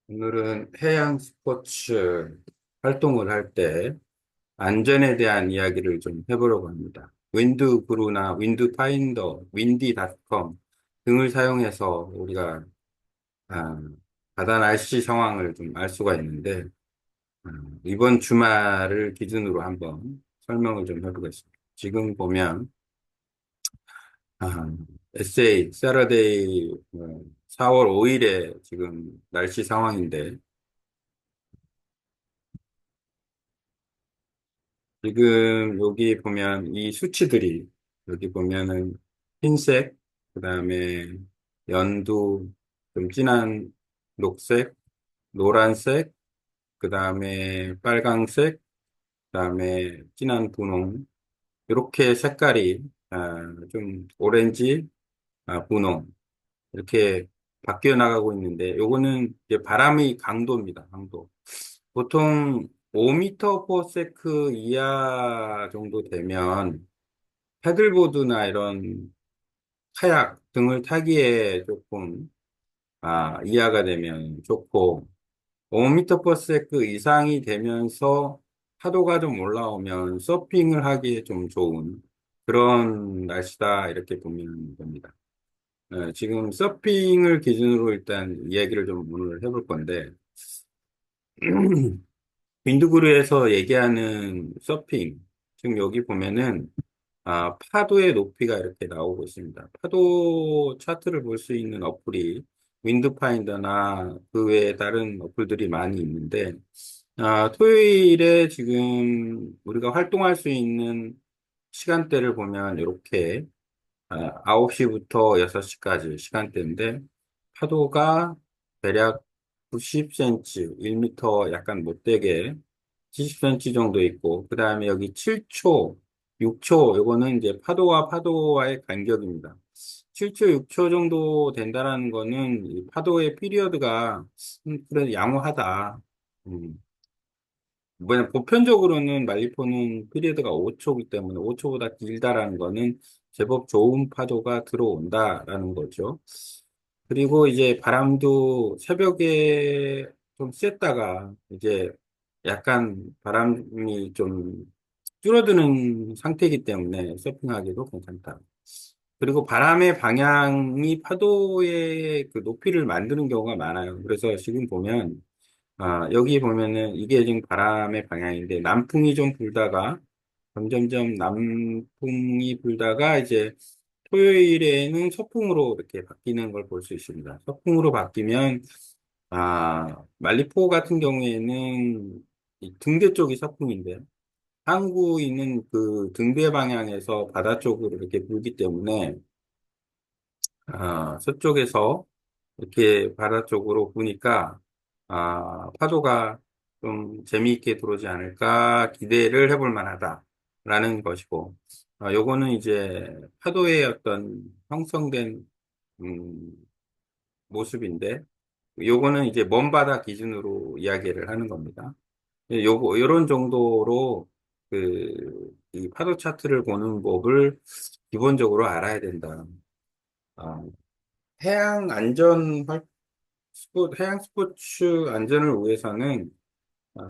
오늘은 해양 스포츠 활동을 할 때 안전에 대한 이야기를 좀 해보려고 합니다. 윈드구루나 윈드파인더, 윈디닷컴 등을 사용해서 우리가 아, 바다 날씨 상황을 좀 알 수가 있는데 아, 이번 주말을 기준으로 한번 설명을 좀 해보겠습니다. 지금 보면 아, SA 세러데이 4월 5일에 지금 날씨 상황인데 지금 여기 보면 이 수치들이 여기 보면은 흰색, 그다음에 연두 좀 진한 녹색, 노란색, 그다음에 빨강색, 그다음에 진한 분홍 이렇게 색깔이 좀 오렌지, 분홍 이렇게 바뀌어 나가고 있는데 요거는 이제 바람의 강도입니다. 강도. 보통 5m/s 이하 정도 되면 패들보드나 이런 카약 등을 타기에 조금 이하가 되면 좋고 5m/s 이상이 되면서 파도가 좀 올라오면 서핑을 하기에 좀 좋은 그런 날씨다 이렇게 보면 됩니다. 지금 서핑을 기준으로 일단 이야기를 좀 오늘 해볼 건데 빈두그루에서 얘기하는 서핑 지금 여기 보면은 파도의 높이가 이렇게 나오고 있습니다. 파도 차트를 볼 수 있는 어플이 윈드파인더나 그 외에 다른 어플들이 많이 있는데, 토요일에 지금 우리가 활동할 수 있는 시간대를 보면 이렇게 9시부터 6시까지 시간대인데, 파도가 대략 90cm, 1m 약간 못되게 70cm 정도 있고, 그 다음에 여기 7초, 6초, 요거는 이제 파도와 파도와의 간격입니다. 7초, 6초 정도 된다라는 거는 이 파도의 피리어드가 그래 양호하다. 음, 뭐냐, 보편적으로는 말리포는 피리어드가 5초이기 때문에 5초보다 길다라는 거는 제법 좋은 파도가 들어온다라는 거죠. 그리고 이제 바람도 새벽에 좀 쐈다가 이제 약간 바람이 좀 줄어드는 상태이기 때문에 서핑하기도 괜찮다. 그리고 바람의 방향이 파도의 그 높이를 만드는 경우가 많아요. 그래서 지금 보면 여기 보면은 이게 지금 바람의 방향인데 남풍이 좀 불다가 점점점 남풍이 불다가 이제 토요일에는 서풍으로 이렇게 바뀌는 걸 볼 수 있습니다. 서풍으로 바뀌면 말리포 같은 경우에는 이 등대 쪽이 서풍인데 항구에 있는 그 등대 방향에서 바다 쪽으로 이렇게 불기 때문에 서쪽에서 이렇게 바다 쪽으로 보니까 파도가 좀 재미있게 들어오지 않을까 기대를 해볼 만하다라는 것이고, 요거는 이제 파도의 어떤 형성된 음, 모습인데, 요거는 이제 먼바다 기준으로 이야기를 하는 겁니다. 요런 정도로 이 파도 차트를 보는 법을 기본적으로 알아야 된다. 아, 해양 안전 해양 스포츠 안전을 위해서는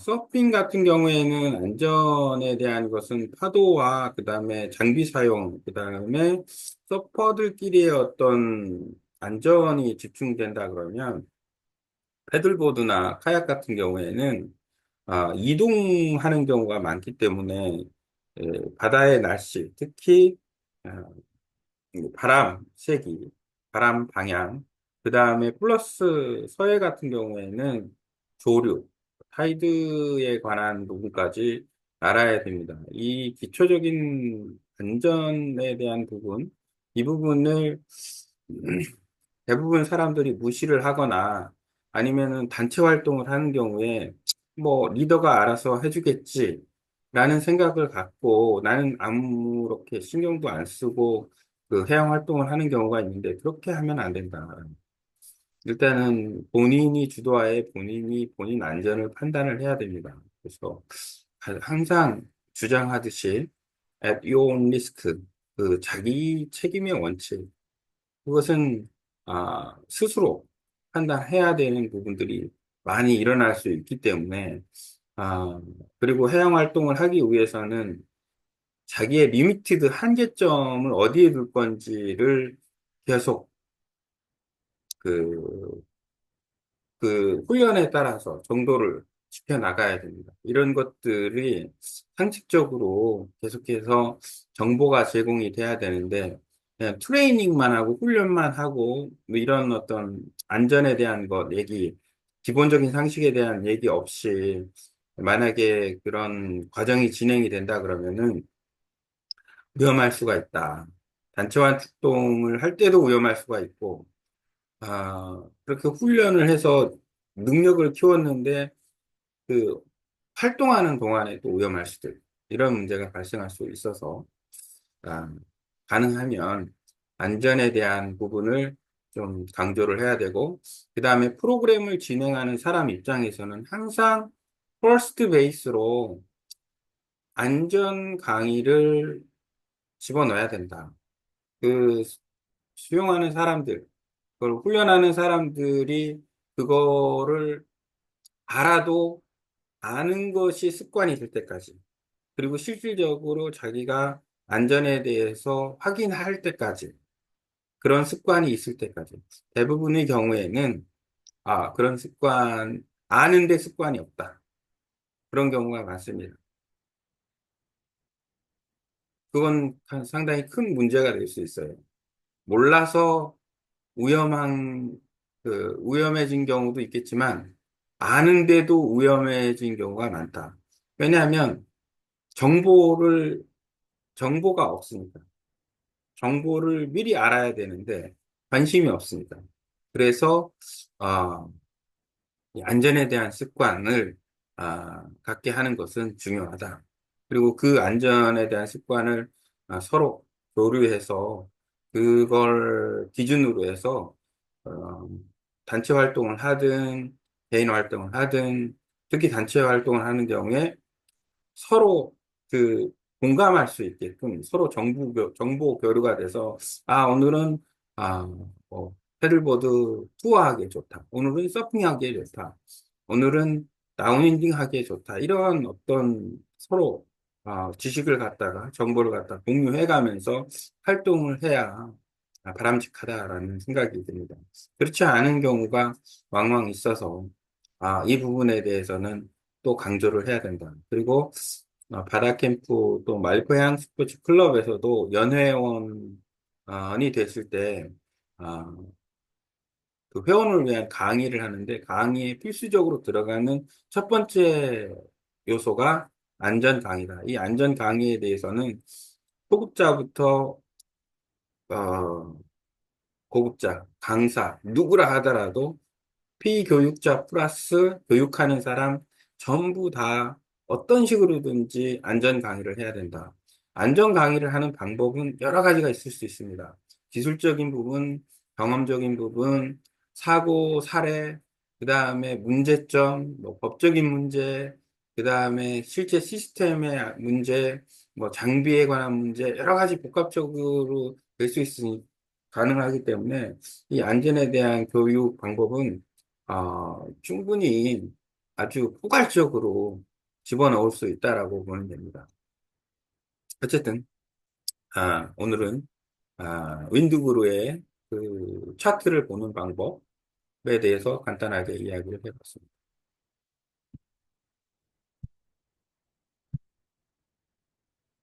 서핑 같은 경우에는 안전에 대한 것은 파도와 그다음에 장비 사용, 그다음에 서퍼들끼리의 어떤 안전이 집중된다 그러면 패들보드나 카약 같은 경우에는 이동하는 경우가 많기 때문에 바다의 날씨, 특히 아, 바람 세기, 바람 방향, 그 다음에 플러스 서해 같은 경우에는 조류, 타이드에 관한 부분까지 알아야 됩니다. 이 기초적인 안전에 대한 부분, 이 부분을 대부분 사람들이 무시를 하거나 아니면은 단체 활동을 하는 경우에 뭐 리더가 알아서 해주겠지 라는 생각을 갖고 나는 아무렇게 신경도 안 쓰고 그 해양 활동을 하는 경우가 있는데 그렇게 하면 안 된다. 일단은 본인이 주도하에 본인이 본인 안전을 판단을 해야 됩니다. 그래서 항상 주장하듯이 at your own risk 그 자기 책임의 원칙 그것은 스스로 판단해야 되는 부분들이 많이 일어날 수 있기 때문에, 아, 그리고 해양 활동을 하기 위해서는 자기의 리미티드 한계점을 어디에 둘 건지를 계속 그 훈련에 따라서 정도를 지켜나가야 됩니다. 이런 것들이 상식적으로 계속해서 정보가 제공이 돼야 되는데, 그냥 트레이닝만 하고 훈련만 하고, 뭐 이런 어떤 안전에 대한 것 얘기, 기본적인 상식에 대한 얘기 없이, 만약에 그런 과정이 진행이 된다 그러면은 위험할 수가 있다. 단체 활동을 할 때도 위험할 수가 있고, 그렇게 훈련을 해서 능력을 키웠는데 그 활동하는 동안에 또 위험할 수도 있고 이런 문제가 발생할 수 있어서 아, 가능하면 안전에 대한 부분을 좀 강조를 해야 되고 그 다음에 프로그램을 진행하는 사람 입장에서는 항상 퍼스트 베이스로 안전 강의를 집어넣어야 된다. 그 수용하는 사람들, 그걸 훈련하는 사람들이 그거를 알아도 아는 것이 습관이 될 때까지, 그리고 실질적으로 자기가 안전에 대해서 확인할 때까지, 그런 습관이 있을 때까지. 대부분의 경우에는, 그런 습관, 아는데 습관이 없다. 그런 경우가 많습니다. 그건 상당히 큰 문제가 될 수 있어요. 몰라서 위험해진 경우도 있겠지만, 아는데도 위험해진 경우가 많다. 왜냐하면, 정보를, 정보가 없으니까. 정보를 미리 알아야 되는데, 관심이 없으니까. 그래서, 어, 이 안전에 대한 습관을, 갖게 하는 것은 중요하다. 그리고 그 안전에 대한 습관을 서로 교류해서, 그걸 기준으로 해서, 어, 단체 활동을 하든, 개인 활동을 하든, 특히 단체 활동을 하는 경우에 서로 그 공감할 수 있게끔 서로 정보 교류가 돼서, 오늘은, 아, 패들보드 투어하기에 좋다. 오늘은 서핑하기에 좋다. 오늘은 다운윈딩 하기에 좋다. 이런 어떤 서로, 지식을 갖다가, 정보를 갖다 공유해 가면서 활동을 해야 바람직하다라는 생각이 듭니다. 그렇지 않은 경우가 왕왕 있어서, 이 부분에 대해서는 또 강조를 해야 된다. 그리고 바다캠프 또 말고양 스포츠 클럽에서도 연회원이 됐을 때, 아, 그 회원을 위한 강의를 하는데 강의에 필수적으로 들어가는 첫 번째 요소가 안전 강의다. 이 안전 강의에 대해서는 초급자부터 어, 고급자, 강사, 누구라 하더라도 피교육자 플러스 교육하는 사람 전부 다 어떤 식으로든지 안전 강의를 해야 된다. 안전 강의를 하는 방법은 여러 가지가 있을 수 있습니다. 기술적인 부분, 경험적인 부분, 사고, 사례, 그 다음에 문제점, 뭐 법적인 문제, 그 다음에 실제 시스템의 문제, 뭐 장비에 관한 문제, 여러 가지 복합적으로 될 수 있으니 가능하기 때문에 이 안전에 대한 교육 방법은 충분히 아주 포괄적으로 집어넣을 수 있다라고 보면 됩니다. 어쨌든, 오늘은, 윈드그루의 그 차트를 보는 방법에 대해서 간단하게 이야기를 해봤습니다.